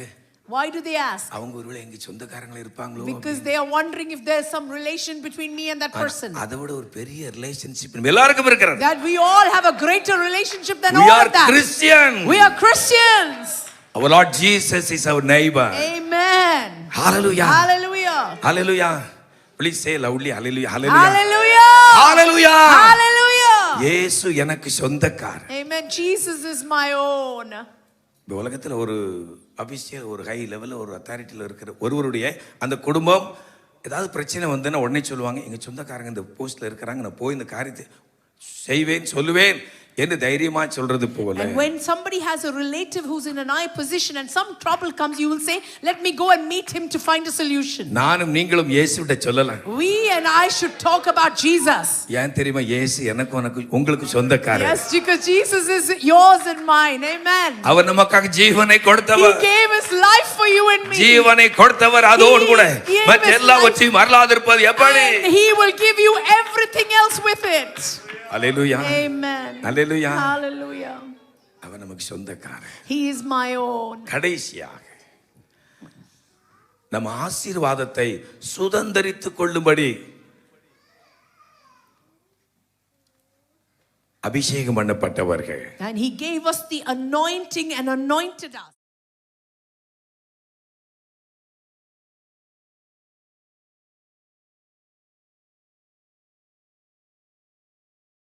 Speaker 2: Why do they ask?
Speaker 3: அவங்க ஒருவேளை எங்க சொந்தக்காரங்களா இருப்பாங்களோ?
Speaker 2: Because they are wondering if there's some relation between me and that person.
Speaker 3: அதோட ஒரு பெரிய ரிலேஷன்ஷிப் நம்ம எல்லாருக்கும் இருக்கிறது.
Speaker 2: That we all have a greater relationship than
Speaker 3: We
Speaker 2: all
Speaker 3: are
Speaker 2: of that.
Speaker 3: Christian.
Speaker 2: We are Christians.
Speaker 3: Our Lord Jesus is our neighbor.
Speaker 2: Amen.
Speaker 3: Hallelujah.
Speaker 2: Hallelujah.
Speaker 3: Hallelujah. Please say loudly hallelujah. Hallelujah.
Speaker 2: Hallelujah.
Speaker 3: Hallelujah.
Speaker 2: Hallelujah.
Speaker 3: இயேசு எனக்கு சொந்தக்காரர்.
Speaker 2: Amen. Jesus is my own.
Speaker 3: இந்த உலகத்துல ஒரு official, ஒரு high லெவல்ல ஒரு அத்தாரிட்டியில் இருக்கிற ஒருவருடைய அந்த குடும்பம் ஏதாவது பிரச்சனை வந்துன்னா உடனே சொல்லுவாங்க, எங்க சொந்தக்காரங்க இந்த போஸ்ட்ல இருக்கிறாங்க, நான் போய் இந்த காரியத்தை செய்வேன் சொல்லுவேன் என்று தைரியமா சொல்றது போல.
Speaker 2: And when somebody has a relative who's in an high position and some trouble comes, you will say, let me go and meet him to find a solution.
Speaker 3: நானும் நீங்களும் இயேசுவிட்ட சொல்லலாம்.
Speaker 2: We and I should talk about Jesus.
Speaker 3: ஏன் தெரியுமா? இயேசு எனக்கு உனக்கு உங்களுக்கு சொந்தக்காரர்.
Speaker 2: Yes, because Jesus is yours and mine. Amen.
Speaker 3: அவர் நமக்காக ஜீவனை கொடுத்தவர்.
Speaker 2: He gave his life for you and me.
Speaker 3: ஜீவனை கொடுத்தவர், அதோடு கூட மற்ற எல்லாவற்றையும் அருளாதிருப்பது எப்படி?
Speaker 2: And he will give you everything else with it.
Speaker 3: Hallelujah.
Speaker 2: Amen.
Speaker 3: Hallelujah.
Speaker 2: Hallelujah.
Speaker 3: அவர் நமக்கு சொந்தக்காரர்.
Speaker 2: He is my own.
Speaker 3: கடைசியாக நம்ம ஆசீர்வாதத்தை சுதந்தரித்துக் கொள்ளும்படி அபிஷேகம் பண்ணப்பட்டவர்கள்.
Speaker 2: And he gave us the anointing and anointed us.